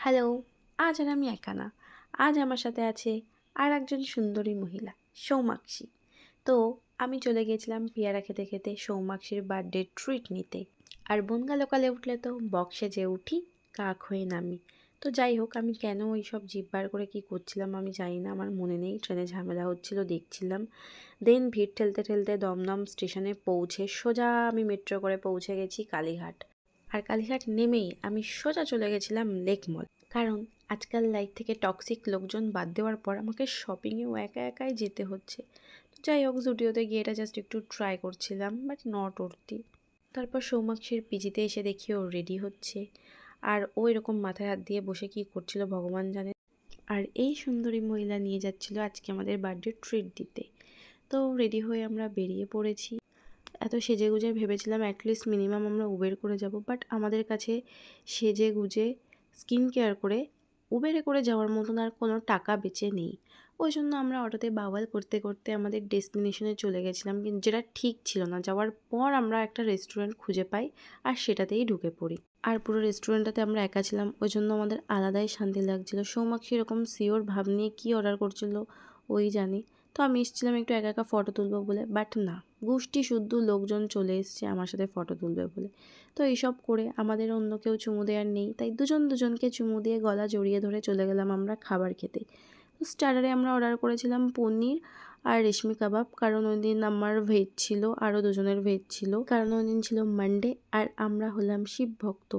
Hello, আজ আর আমি একা না। আজ আমার সাথে আছে আর একজন সুন্দরী মহিলা, সৌমাক্ষী। তো আমি চলে গিয়েছিলাম পেয়ারা খেতে খেতে সৌমাক্ষীর বার্থডে ট্রিট নিতে। আর বনগা লোকালে উঠলে তো বক্সে যে উঠি, কাক হয়ে নামি। তো যাই হোক, আমি কেন ওই সব জিভ বার করে কী করছিলাম আমি জানি না, আমার মনে নেই। ট্রেনে ঝামেলা হচ্ছিল দেখছিলাম। দেন ভিড় ঠেলতে ঠেলতে দমদম স্টেশনে পৌঁছে সোজা আমি মেট্রো করে পৌঁছে গেছি কালীঘাট। আর কালীঘাট নেমেই আমি সোজা চলে গেছিলাম লেক মল। কারণ আজকাল লাইফ থেকে টক্সিক লোকজন বাদ দেওয়ার পর আমাকে শপিংয়েও একা একাই যেতে হচ্ছে। তো যাই হোক, জুডিওতে গিয়ে এটা জাস্ট একটু ট্রাই করছিলাম, বাট নট ওর্তি। তারপর সৌমাক্ষীর পিজিতে এসে দেখি ও রেডি হচ্ছে। আর ও এরকম মাথায় হাত দিয়ে বসে কি করছিল ভগবান জানে। আর এই সুন্দরী মহিলা নিয়ে যাচ্ছিল আজকে আমাদের বার্থডে ট্রিট দিতে। তো রেডি হয়ে আমরা বেরিয়ে পড়েছি। এত সেজেগুজে ভেবেছিলাম অ্যাটলিস্ট মিনিমাম আমরা উবের করে যাব, বাট আমাদের কাছে সেজে গুজে স্কিন কেয়ার করে উবেরে করে যাওয়ার মতন আর কোনো টাকা বেঁচে নেই। ওই জন্য আমরা অটোতে বাওয়াল করতে করতে আমাদের ডেস্টিনেশনে চলে গেছিলাম, কিন্তু যেটা ঠিক ছিল না। যাওয়ার পর আমরা একটা রেস্টুরেন্ট খুঁজে পাই আর সেটাতেই ঢুকে পড়ি। আর পুরো রেস্টুরেন্টটাতে আমরা একা ছিলাম, ওই জন্য আমাদের আলাদাই শান্তি লাগছিল। সৌমাক্ষী এরকম সিওর ভাব নিয়ে কী অর্ডার করছিল ওই জানে। তো আমি এসেছিলাম একটু একা একা ফটো তুলবো বলে, বাট না, গোষ্ঠী শুদ্ধ লোকজন চলে এসছে আমার সাথে ফটো তুলবে বলে। তো এইসব করে আমাদের অন্য কেউ চুমু দেওয়ার নেই, তাই দুজন দুজনকে চুমু দিয়ে গলা জড়িয়ে ধরে চলে গেলাম আমরা খাবার খেতে। তো স্টার্টারে আমরা অর্ডার করেছিলাম পনির আর রেশমি কাবাব, কারণ ওই দিন আমার ভেজ ছিল, আরও দুজনের ভেজ ছিল, কারণ ওই দিন ছিল মানডে। আর আমরা হলাম শিব ভক্ত,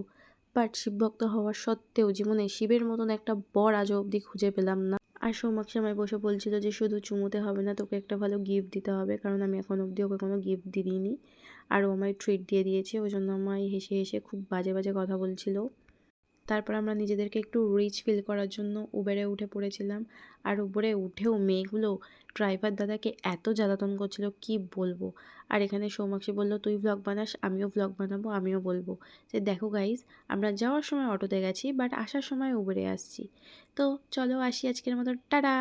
বাট শিব ভক্ত হওয়ার সত্ত্বেও জীবনে শিবের মতন একটা বর আজও অবধি খুঁজে পেলাম না। আর সৌমাক্ষী আমায় বসে বলছিল যে শুধু চুমুতে হবে না, তোকে একটা ভালো গিফট দিতে হবে, কারণ আমি এখন অবধি ওকে কোনো গিফট দিইনি। আর ও আমায় ট্রিট দিয়ে দিয়েছে, ওই জন্য আমায় হেসে হেসে খুব বাজে বাজে কথা বলছিল। তারপর আমরা নিজেদেরকে একটু রিচ ফিল করার জন্য উবেরে উঠে পড়েছিলাম। আর উবেরে উঠেও মেয়েগুলো ড্রাইভার দাদাকে এত জ্বালাতন করছিল কি বলবো। আর এখানে সৌমাক্ষী বলল, তুই ভ্লগ বানাস, আমিও ভ্লগ বানাবো, আমিও বলবো যে দেখো গাইজ, আমরা যাওয়ার সময় অটোতে গেছি, বাট আসার সময় উবেরে আসছি। তো চলো আসি আজকের মতো, টাটা।